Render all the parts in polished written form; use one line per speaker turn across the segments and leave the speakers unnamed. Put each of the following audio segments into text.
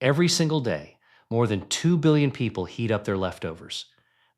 Every single day, more than 2 billion people heat up their leftovers.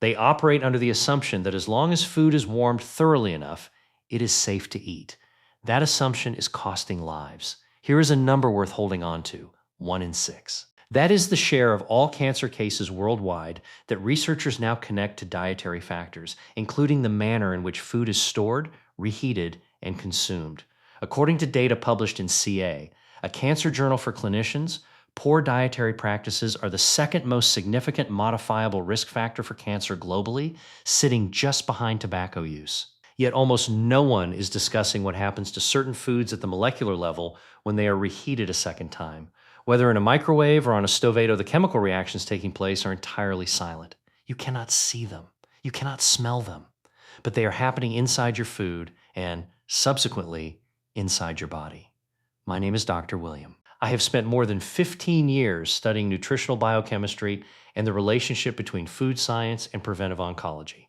They operate under the assumption that as long as food is warmed thoroughly enough, it is safe to eat. That assumption is costing lives. Here is a number worth holding on to: 1 in 6. That is the share of all cancer cases worldwide that researchers now connect to dietary factors, including the manner in which food is stored, reheated, and consumed. According to data published in CA, a cancer journal for clinicians, poor dietary practices are the second most significant modifiable risk factor for cancer globally, sitting just behind tobacco use. Yet almost no one is discussing what happens to certain foods at the molecular level when they are reheated a second time. Whether in a microwave or on a Stovato, the chemical reactions taking place are entirely silent. You cannot see them. You cannot smell them. But they are happening inside your food and, subsequently, inside your body. My name is Dr. William. I have spent more than 15 years studying nutritional biochemistry and the relationship between food science and preventive oncology.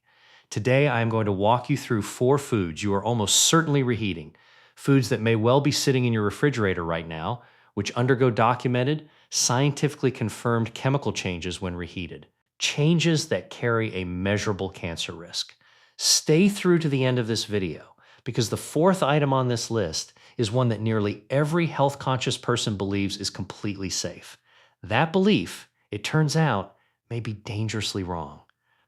Today, I am going to walk you through 4 foods you are almost certainly reheating, foods that may well be sitting in your refrigerator right now, which undergo documented, scientifically confirmed chemical changes when reheated, changes that carry a measurable cancer risk. Stay through to the end of this video, because the 4th item on this list is one that nearly every health-conscious person believes is completely safe. That belief, it turns out, may be dangerously wrong.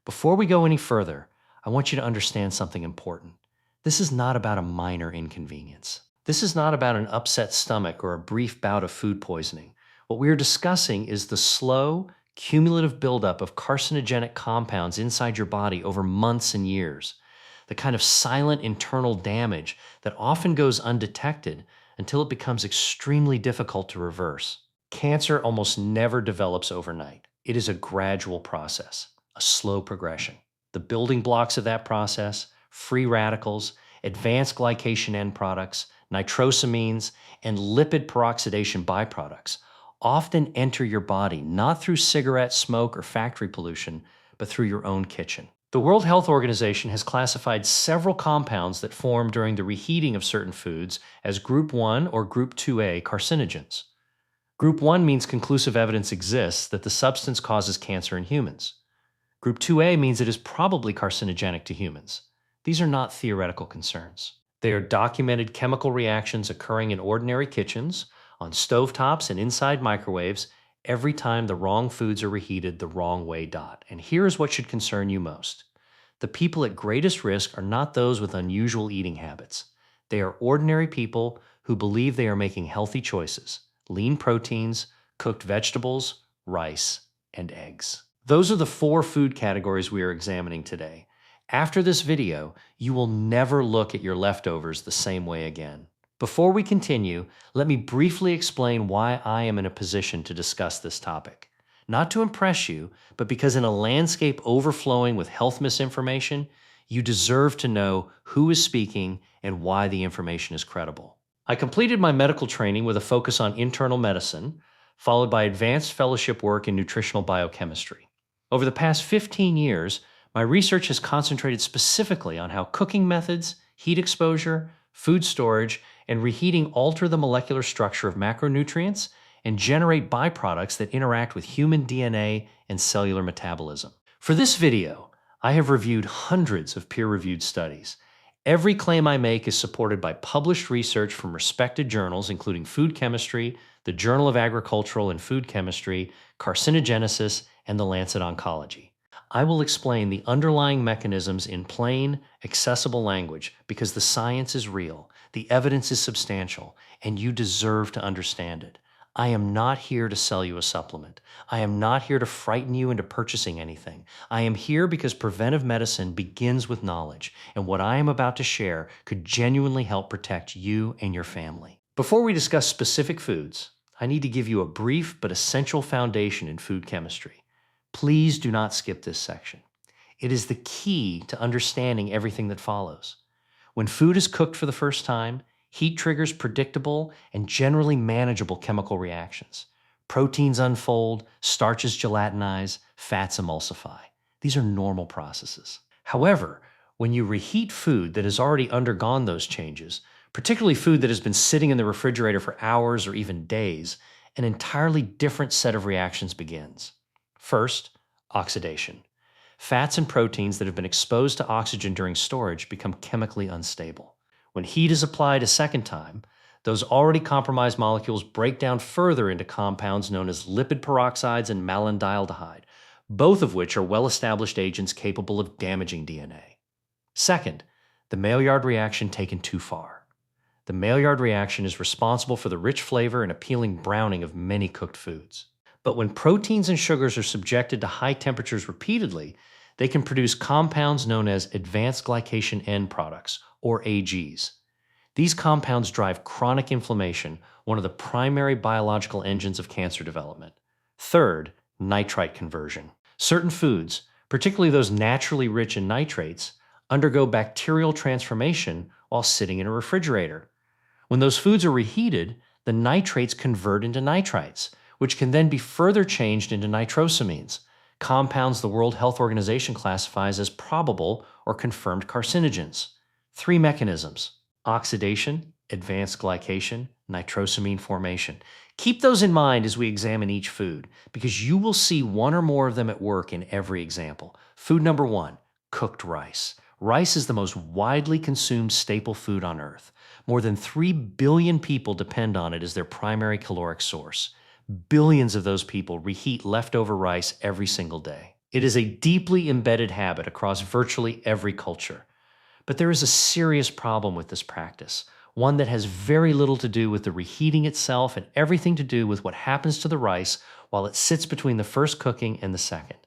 Before we go any further, I want you to understand something important. This is not about a minor inconvenience. This is not about an upset stomach or a brief bout of food poisoning. What we are discussing is the slow, cumulative buildup of carcinogenic compounds inside your body over months and years. The kind of silent internal damage that often goes undetected until it becomes extremely difficult to reverse. Cancer almost never develops overnight. It is a gradual process, a slow progression. The building blocks of that process, free radicals, advanced glycation end products, nitrosamines, and lipid peroxidation byproducts, often enter your body not through cigarette smoke or factory pollution, but through your own kitchen. The World Health Organization has classified several compounds that form during the reheating of certain foods as Group 1 or Group 2A carcinogens. Group 1 means conclusive evidence exists that the substance causes cancer in humans. Group 2A means it is probably carcinogenic to humans. These are not theoretical concerns. They are documented chemical reactions occurring in ordinary kitchens, on stovetops and inside microwaves every time the wrong foods are reheated the wrong way. And here is what should concern you most. The people at greatest risk are not those with unusual eating habits. They are ordinary people who believe they are making healthy choices: lean proteins, cooked vegetables, rice, and eggs. Those are the 4 food categories we are examining today. After this video, you will never look at your leftovers the same way again. Before we continue, let me briefly explain why I am in a position to discuss this topic. Not to impress you, but because in a landscape overflowing with health misinformation, you deserve to know who is speaking and why the information is credible. I completed my medical training with a focus on internal medicine, followed by advanced fellowship work in nutritional biochemistry. Over the past 15 years, my research has concentrated specifically on how cooking methods, heat exposure, food storage, and reheating alter the molecular structure of macronutrients and generate byproducts that interact with human DNA and cellular metabolism. For this video, I have reviewed hundreds of peer-reviewed studies. Every claim I make is supported by published research from respected journals, including Food Chemistry, the Journal of Agricultural and Food Chemistry, Carcinogenesis, and the Lancet Oncology. I will explain the underlying mechanisms in plain, accessible language because the science is real, the evidence is substantial, and you deserve to understand it. I am not here to sell you a supplement. I am not here to frighten you into purchasing anything. I am here because preventive medicine begins with knowledge, and what I am about to share could genuinely help protect you and your family. Before we discuss specific foods, I need to give you a brief but essential foundation in food chemistry. Please do not skip this section. It is the key to understanding everything that follows. When food is cooked for the first time, heat triggers predictable and generally manageable chemical reactions. Proteins unfold, starches gelatinize, fats emulsify. These are normal processes. However, when you reheat food that has already undergone those changes, particularly food that has been sitting in the refrigerator for hours or even days, an entirely different set of reactions begins. First, oxidation. Fats and proteins that have been exposed to oxygen during storage become chemically unstable. When heat is applied a second time, those already compromised molecules break down further into compounds known as lipid peroxides and malondialdehyde, both of which are well-established agents capable of damaging DNA. Second, the Maillard reaction taken too far. The Maillard reaction is responsible for the rich flavor and appealing browning of many cooked foods. But when proteins and sugars are subjected to high temperatures repeatedly, they can produce compounds known as advanced glycation end products, or AGs. These compounds drive chronic inflammation, one of the primary biological engines of cancer development. Third, nitrite conversion. Certain foods, particularly those naturally rich in nitrates, undergo bacterial transformation while sitting in a refrigerator. When those foods are reheated, the nitrates convert into nitrites, which can then be further changed into nitrosamines, compounds the World Health Organization classifies as probable or confirmed carcinogens. 3 mechanisms: oxidation, advanced glycation, nitrosamine formation. Keep those in mind as we examine each food, because you will see one or more of them at work in every example. Food number 1, cooked rice. Rice is the most widely consumed staple food on Earth. More than 3 billion people depend on it as their primary caloric source. Billions of those people reheat leftover rice every single day. It is a deeply embedded habit across virtually every culture. But there is a serious problem with this practice, one that has very little to do with the reheating itself and everything to do with what happens to the rice while it sits between the first cooking and the second.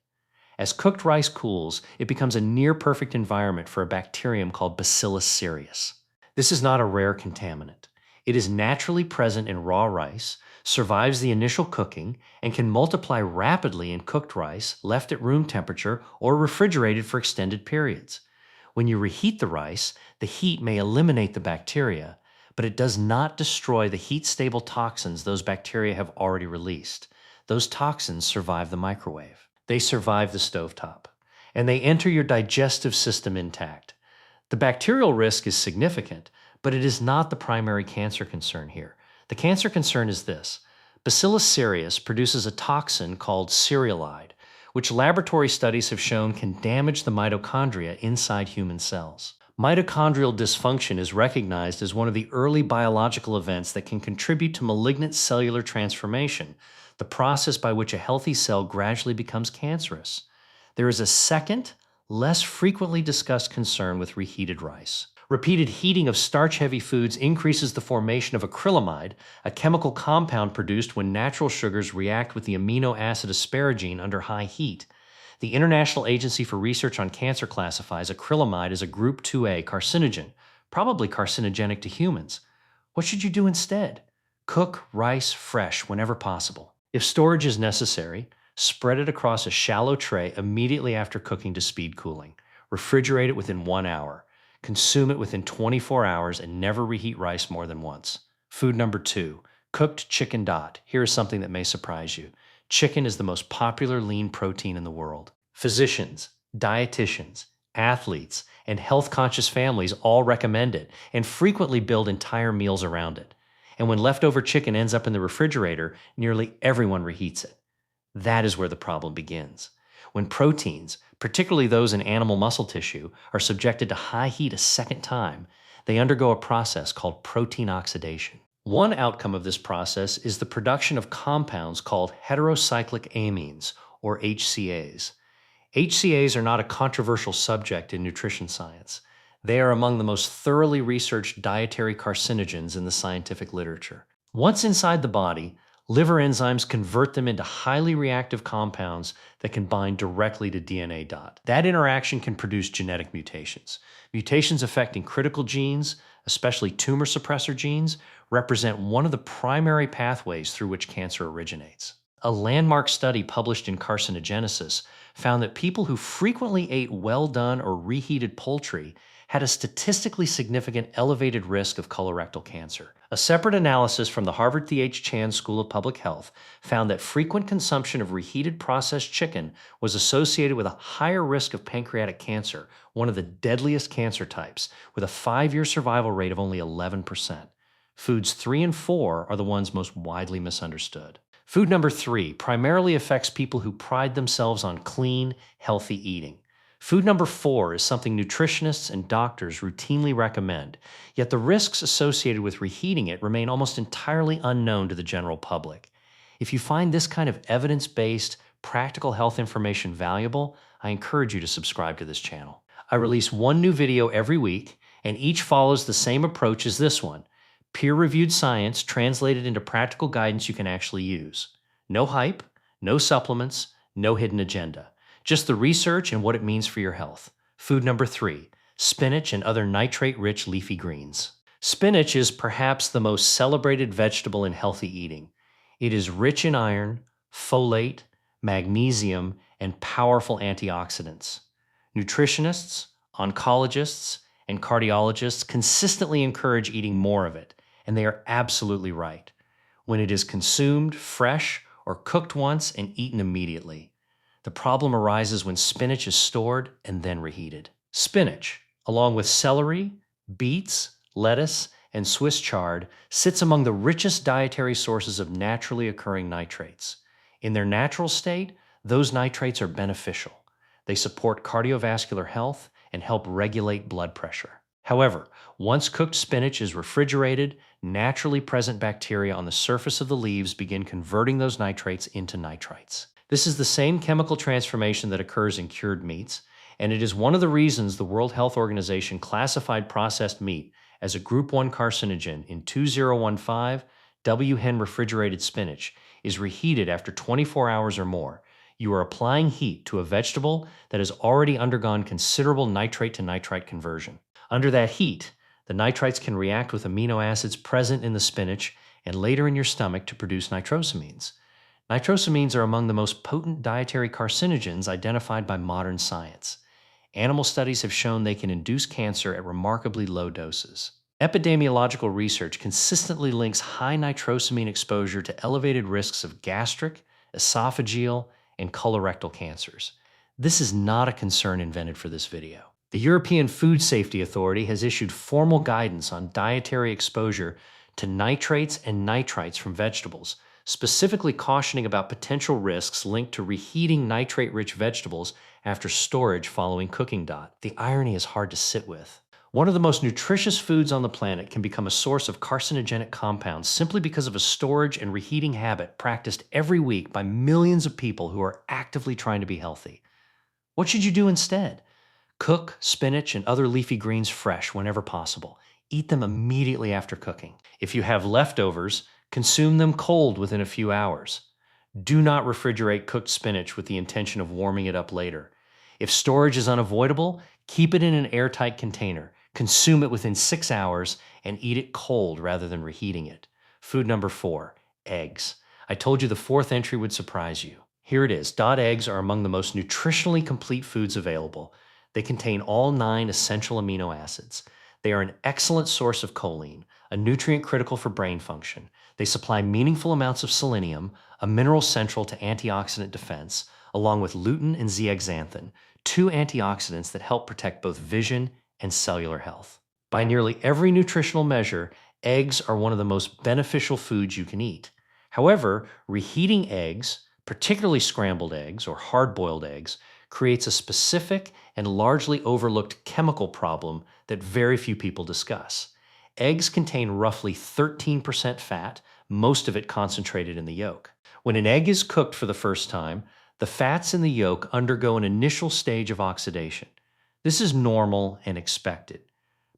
As cooked rice cools, it becomes a near-perfect environment for a bacterium called Bacillus cereus. This is not a rare contaminant. It is naturally present in raw rice, survives the initial cooking, and can multiply rapidly in cooked rice left at room temperature or refrigerated for extended periods. When you reheat the rice, the heat may eliminate the bacteria, but it does not destroy the heat-stable toxins those bacteria have already released. Those toxins survive the microwave. They survive the stovetop, and they enter your digestive system intact. The bacterial risk is significant, but it is not the primary cancer concern here. The cancer concern is this: Bacillus cereus produces a toxin called cereulide, which laboratory studies have shown can damage the mitochondria inside human cells. Mitochondrial dysfunction is recognized as one of the early biological events that can contribute to malignant cellular transformation, the process by which a healthy cell gradually becomes cancerous. There is a second, less frequently discussed concern with reheated rice. Repeated heating of starch-heavy foods increases the formation of acrylamide, a chemical compound produced when natural sugars react with the amino acid asparagine under high heat. The International Agency for Research on Cancer classifies acrylamide as a Group 2A carcinogen, probably carcinogenic to humans. What should you do instead? Cook rice fresh whenever possible. If storage is necessary, spread it across a shallow tray immediately after cooking to speed cooling. Refrigerate it within 1 hour. Consume it within 24 hours and never reheat rice more than once. Food number 2, cooked chicken dot. Here is something that may surprise you. Chicken is the most popular lean protein in the world. Physicians, dietitians, athletes, and health-conscious families all recommend it and frequently build entire meals around it. And when leftover chicken ends up in the refrigerator, nearly everyone reheats it. That is where the problem begins. When proteins, particularly those in animal muscle tissue, are subjected to high heat a second time, they undergo a process called protein oxidation. One outcome of this process is the production of compounds called heterocyclic amines, or HCAs. HCAs are not a controversial subject in nutrition science. They are among the most thoroughly researched dietary carcinogens in the scientific literature. Once inside the body, liver enzymes convert them into highly reactive compounds that can bind directly to DNA dot. That interaction can produce genetic mutations. Mutations affecting critical genes, especially tumor suppressor genes, represent one of the primary pathways through which cancer originates. A landmark study published in Carcinogenesis found that people who frequently ate well-done or reheated poultry had a statistically significant elevated risk of colorectal cancer. A separate analysis from the Harvard Th. Chan School of Public Health found that frequent consumption of reheated processed chicken was associated with a higher risk of pancreatic cancer, one of the deadliest cancer types, with a 5-year survival rate of only 11%. Foods 3 and 4 are the ones most widely misunderstood. Food number 3 primarily affects people who pride themselves on clean, healthy eating. Food number 4 is something nutritionists and doctors routinely recommend, yet the risks associated with reheating it remain almost entirely unknown to the general public. If you find this kind of evidence-based, practical health information valuable, I encourage you to subscribe to this channel. I release one new video every week, and each follows the same approach as this one: peer-reviewed science translated into practical guidance you can actually use. No hype, no supplements, no hidden agenda. Just the research and what it means for your health. Food number 3, spinach and other nitrate-rich leafy greens. Spinach is perhaps the most celebrated vegetable in healthy eating. It is rich in iron, folate, magnesium, and powerful antioxidants. Nutritionists, oncologists, and cardiologists consistently encourage eating more of it, and they are absolutely right. When it is consumed fresh or cooked once and eaten immediately. The problem arises when spinach is stored and then reheated. Spinach, along with celery, beets, lettuce, and Swiss chard, sits among the richest dietary sources of naturally occurring nitrates. In their natural state, those nitrates are beneficial. They support cardiovascular health and help regulate blood pressure. However, once cooked spinach is refrigerated, naturally present bacteria on the surface of the leaves begin converting those nitrates into nitrites. This is the same chemical transformation that occurs in cured meats, and it is one of the reasons the World Health Organization classified processed meat as a Group 1 carcinogen in 2015. W-hen refrigerated spinach is reheated after 24 hours or more. You are applying heat to a vegetable that has already undergone considerable nitrate to nitrite conversion. Under that heat, the nitrites can react with amino acids present in the spinach and later in your stomach to produce nitrosamines. Nitrosamines are among the most potent dietary carcinogens identified by modern science. Animal studies have shown they can induce cancer at remarkably low doses. Epidemiological research consistently links high nitrosamine exposure to elevated risks of gastric, esophageal, and colorectal cancers. This is not a concern invented for this video. The European Food Safety Authority has issued formal guidance on dietary exposure to nitrates and nitrites from vegetables, specifically cautioning about potential risks linked to reheating nitrate-rich vegetables after storage following cooking. The irony is hard to sit with. One of the most nutritious foods on the planet can become a source of carcinogenic compounds simply because of a storage and reheating habit practiced every week by millions of people who are actively trying to be healthy. What should you do instead? Cook spinach and other leafy greens fresh whenever possible. Eat them immediately after cooking. If you have leftovers, consume them cold within a few hours. Do not refrigerate cooked spinach with the intention of warming it up later. If storage is unavoidable, keep it in an airtight container. Consume it within 6 hours and eat it cold rather than reheating it. Food number 4, eggs. I told you the fourth entry would surprise you. Here it is. Eggs are among the most nutritionally complete foods available. They contain all 9 essential amino acids. They are an excellent source of choline, a nutrient critical for brain function. They supply meaningful amounts of selenium, a mineral central to antioxidant defense, along with lutein and zeaxanthin, 2 antioxidants that help protect both vision and cellular health. By nearly every nutritional measure, eggs are one of the most beneficial foods you can eat. However, reheating eggs, particularly scrambled eggs or hard-boiled eggs, creates a specific and largely overlooked chemical problem that very few people discuss. Eggs contain roughly 13% fat, most of it concentrated in the yolk. When an egg is cooked for the first time, the fats in the yolk undergo an initial stage of oxidation. This is normal and expected.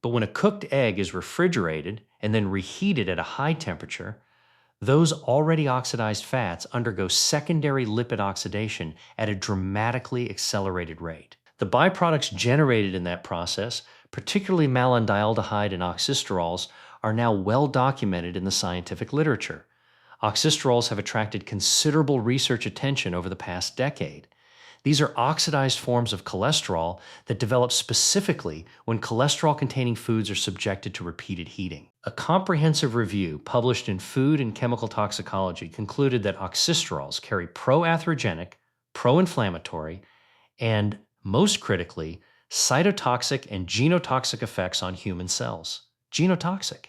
But when a cooked egg is refrigerated and then reheated at a high temperature, those already oxidized fats undergo secondary lipid oxidation at a dramatically accelerated rate. The byproducts generated in that process, particularly malondialdehyde and oxysterols, are now well documented in the scientific literature. Oxysterols have attracted considerable research attention over the past decade. These are oxidized forms of cholesterol that develop specifically when cholesterol-containing foods are subjected to repeated heating. A comprehensive review published in Food and Chemical Toxicology concluded that oxysterols carry pro-atherogenic, pro-inflammatory, and, most critically, cytotoxic and genotoxic effects on human cells. Genotoxic.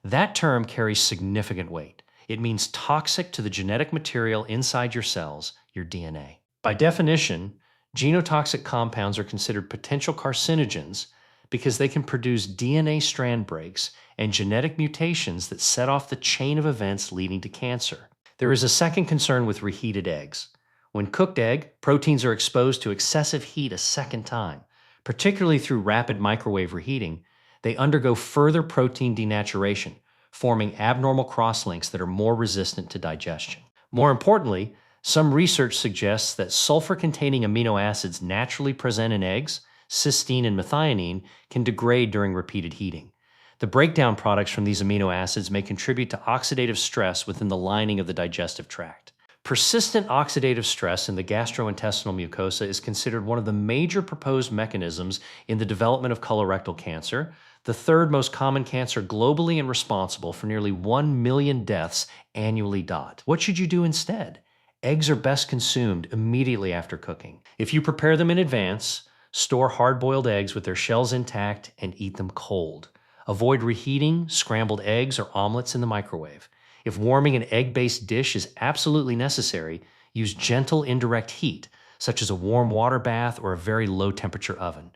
That term carries significant weight. It means toxic to the genetic material inside your cells, your DNA. By definition, genotoxic compounds are considered potential carcinogens because they can produce DNA strand breaks and genetic mutations that set off the chain of events leading to cancer. There is a second concern with reheated eggs. When cooked egg, proteins are exposed to excessive heat a second time, particularly through rapid microwave reheating. They undergo further protein denaturation, forming abnormal crosslinks that are more resistant to digestion. More importantly, some research suggests that sulfur-containing amino acids naturally present in eggs, cysteine and methionine, can degrade during repeated heating. The breakdown products from these amino acids may contribute to oxidative stress within the lining of the digestive tract. Persistent oxidative stress in the gastrointestinal mucosa is considered one of the major proposed mechanisms in the development of colorectal cancer, the third most common cancer globally and responsible for nearly 1 million deaths annually. What should you do instead? Eggs are best consumed immediately after cooking. If you prepare them in advance, store hard-boiled eggs with their shells intact and eat them cold. Avoid reheating scrambled eggs or omelets in the microwave. If warming an egg-based dish is absolutely necessary, use gentle indirect heat, such as a warm water bath or a very low-temperature oven.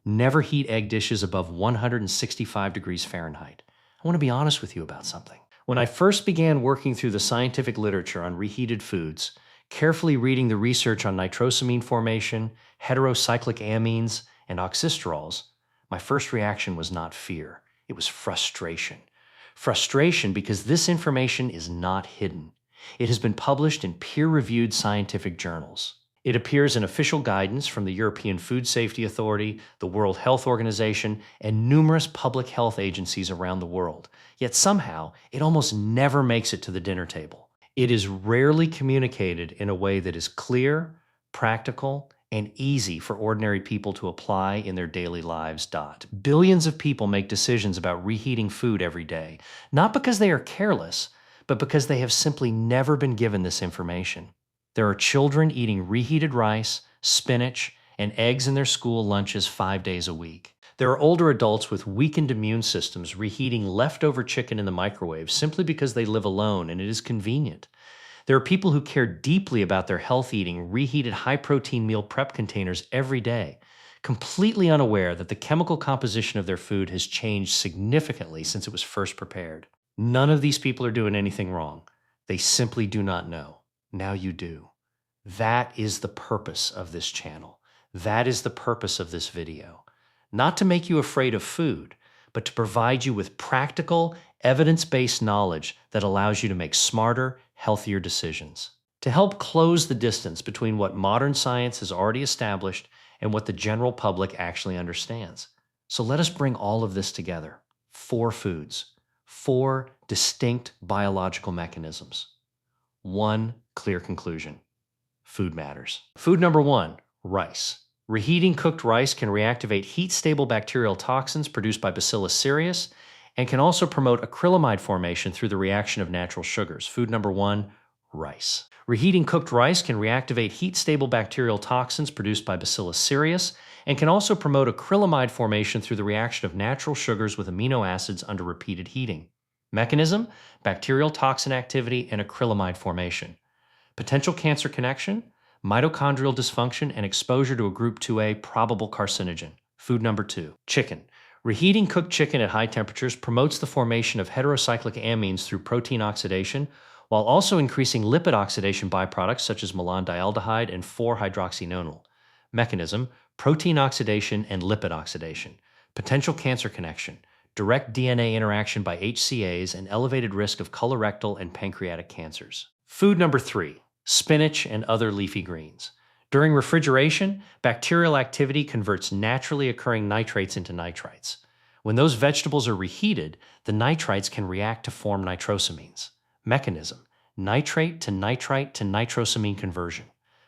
Never heat egg dishes above 165 degrees Fahrenheit. I want to be honest with you about something. When I first began working through the scientific literature on reheated foods, carefully reading the research on nitrosamine formation, heterocyclic amines, and oxysterols, my first reaction was not fear. It was frustration. Frustration because this information is not hidden. It has been published in peer-reviewed scientific journals. It appears in official guidance from the European Food Safety Authority, the World Health Organization, and numerous public health agencies around the world. Yet somehow, it almost never makes it to the dinner table. It is rarely communicated in a way that is clear, practical, and easy for ordinary people to apply in their daily lives. Billions of people make decisions about reheating food every day, not because they are careless, but because they have simply never been given this information. There are children eating reheated rice, spinach, and eggs in their school lunches 5 days a week. There are older adults with weakened immune systems reheating leftover chicken in the microwave simply because they live alone and it is convenient. There are people who care deeply about their health eating reheated high-protein meal prep containers every day, completely unaware that the chemical composition of their food has changed significantly since it was first prepared. None of these people are doing anything wrong. They simply do not know. Now you do. That is the purpose of this channel. That is the purpose of this video. Not to make you afraid of food, but to provide you with practical, evidence-based knowledge that allows you to make smarter, healthier decisions. To help close the distance between what modern science has already established and what the general public actually understands. So let us bring all of this together. 4 foods, 4 distinct biological mechanisms. 1 clear conclusion. Food matters. Food number 1, rice. Reheating cooked rice can reactivate heat-stable bacterial toxins produced by Bacillus cereus and can also promote acrylamide formation through the reaction of natural sugars. Food number 1, rice. Reheating cooked rice can reactivate heat-stable bacterial toxins produced by Bacillus cereus and can also promote acrylamide formation through the reaction of natural sugars with amino acids under repeated heating. Mechanism: bacterial toxin activity and acrylamide formation. Potential cancer connection: mitochondrial dysfunction and exposure to a group 2A probable carcinogen. Food number 2, chicken. Reheating cooked chicken at high temperatures promotes the formation of heterocyclic amines through protein oxidation, while also increasing lipid oxidation byproducts such as malondialdehyde and 4-hydroxynonal. Mechanism: protein oxidation and lipid oxidation. Potential cancer connection: direct DNA interaction by HCAs and elevated risk of colorectal and pancreatic cancers. Food number 3, spinach and other leafy greens. During refrigeration, bacterial activity converts naturally occurring nitrates into nitrites. When those vegetables are reheated, the nitrites can react to form nitrosamines. Mechanism: nitrate to nitrite to nitrosamine conversion.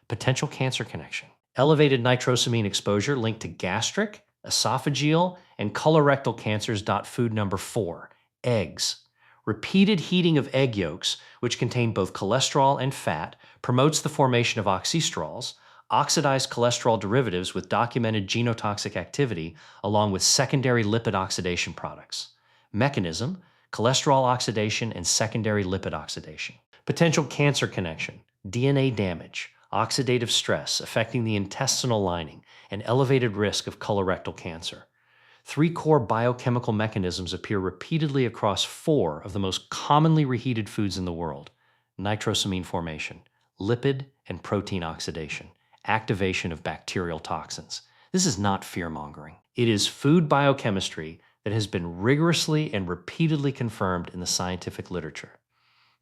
Potential cancer connection: elevated nitrosamine exposure linked to gastric, esophageal, and colorectal cancers. Food number 4, eggs. Repeated heating of egg yolks, which contain both cholesterol and fat, promotes the formation of oxysterols, oxidized cholesterol derivatives with documented genotoxic activity, along with secondary lipid oxidation products. Mechanism: cholesterol oxidation, and secondary lipid oxidation. Potential cancer connection, DNA damage, oxidative stress affecting the intestinal lining, and elevated risk of colorectal cancer. 3 core biochemical mechanisms appear repeatedly across 4 of the most commonly reheated foods in the world: nitrosamine formation, lipid and protein oxidation, activation of bacterial toxins. This is not fear-mongering. It is food biochemistry that has been rigorously and repeatedly confirmed in the scientific literature.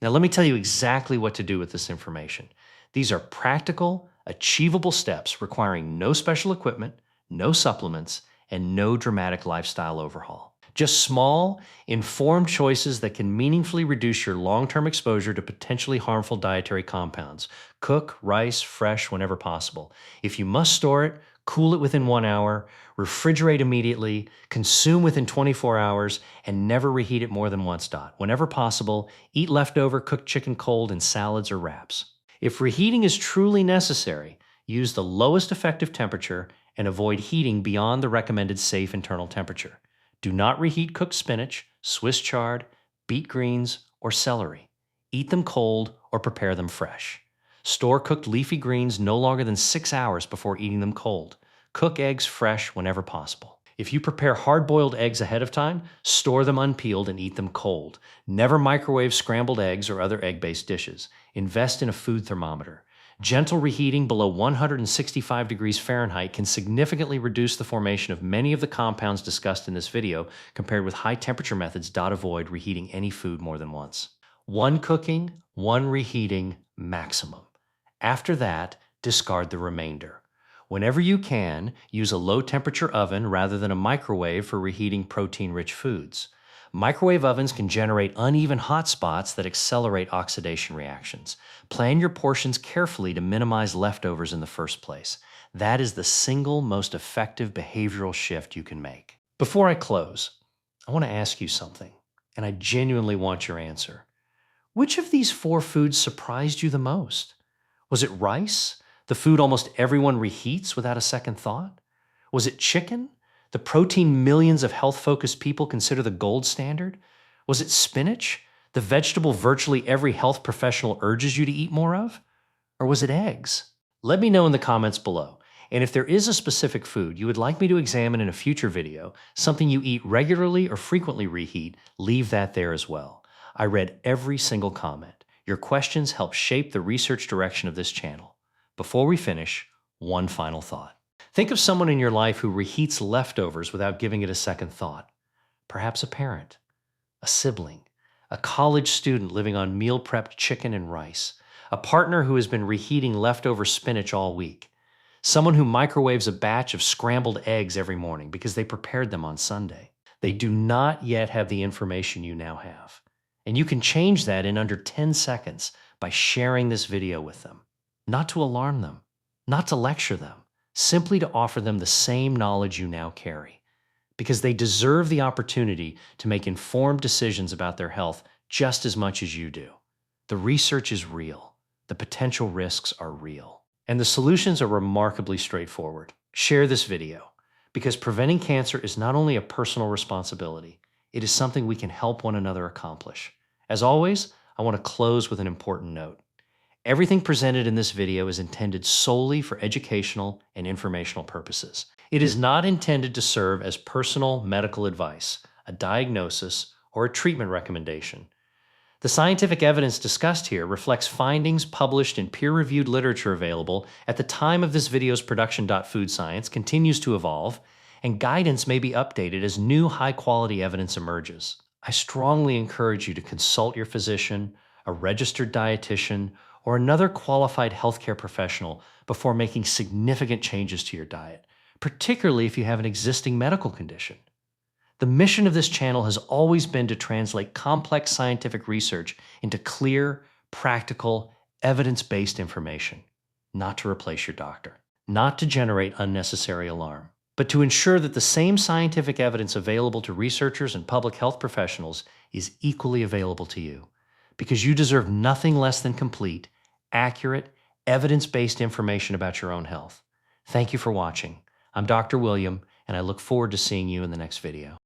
Now, let me tell you exactly what to do with this information. These are practical, achievable steps requiring no special equipment, no supplements, and no dramatic lifestyle overhaul. Just small, informed choices that can meaningfully reduce your long-term exposure to potentially harmful dietary compounds. Cook rice fresh whenever possible. If you must store it, cool it within 1 hour, refrigerate immediately, consume within 24 hours, and never reheat it more than once. Whenever possible, eat leftover cooked chicken cold in salads or wraps. If reheating is truly necessary, use the lowest effective temperature and avoid heating beyond the recommended safe internal temperature. Do not reheat cooked spinach, Swiss chard, beet greens, or celery. Eat them cold or prepare them fresh. Store cooked leafy greens no longer than 6 hours before eating them cold. Cook eggs fresh whenever possible. If you prepare hard-boiled eggs ahead of time, store them unpeeled and eat them cold. Never microwave scrambled eggs or other egg-based dishes. Invest in a food thermometer. Gentle reheating below 165 degrees Fahrenheit can significantly reduce the formation of many of the compounds discussed in this video compared with high-temperature methods. Avoid reheating any food more than once. 1 cooking, 1 reheating maximum. After that, discard the remainder. Whenever you can, use a low-temperature oven rather than a microwave for reheating protein-rich foods. Microwave ovens can generate uneven hot spots that accelerate oxidation reactions. Plan your portions carefully to minimize leftovers in the first place. That is the single most effective behavioral shift you can make. Before I close, I want to ask you something, and I genuinely want your answer. Which of these 4 foods surprised you the most? Was it rice, the food almost everyone reheats without a second thought? Was it chicken, the protein millions of health-focused people consider the gold standard? Was it spinach, the vegetable virtually every health professional urges you to eat more of? Or was it eggs? Let me know in the comments below. And if there is a specific food you would like me to examine in a future video, something you eat regularly or frequently reheat, leave that there as well. I read every single comment. Your questions help shape the research direction of this channel. Before we finish, one final thought. Think of someone in your life who reheats leftovers without giving it a second thought. Perhaps a parent, a sibling, a college student living on meal-prepped chicken and rice, a partner who has been reheating leftover spinach all week, someone who microwaves a batch of scrambled eggs every morning because they prepared them on Sunday. They do not yet have the information you now have. And you can change that in under 10 seconds by sharing this video with them. Not to alarm them, not to lecture them, simply to offer them the same knowledge you now carry. Because they deserve the opportunity to make informed decisions about their health just as much as you do. The research is real. The potential risks are real. And the solutions are remarkably straightforward. Share this video, because preventing cancer is not only a personal responsibility, it is something we can help one another accomplish. As always, I want to close with an important note. Everything presented in this video is intended solely for educational and informational purposes. It is not intended to serve as personal medical advice, a diagnosis, or a treatment recommendation. The scientific evidence discussed here reflects findings published in peer-reviewed literature available at the time of this video's production. Food science continues to evolve, and guidance may be updated as new high-quality evidence emerges. I strongly encourage you to consult your physician, a registered dietitian, or another qualified healthcare professional before making significant changes to your diet, particularly if you have an existing medical condition. The mission of this channel has always been to translate complex scientific research into clear, practical, evidence-based information, not to replace your doctor, not to generate unnecessary alarm, but to ensure that the same scientific evidence available to researchers and public health professionals is equally available to you, because you deserve nothing less than complete, accurate, evidence-based information about your own health. Thank you for watching. I'm Dr. William, and I look forward to seeing you in the next video.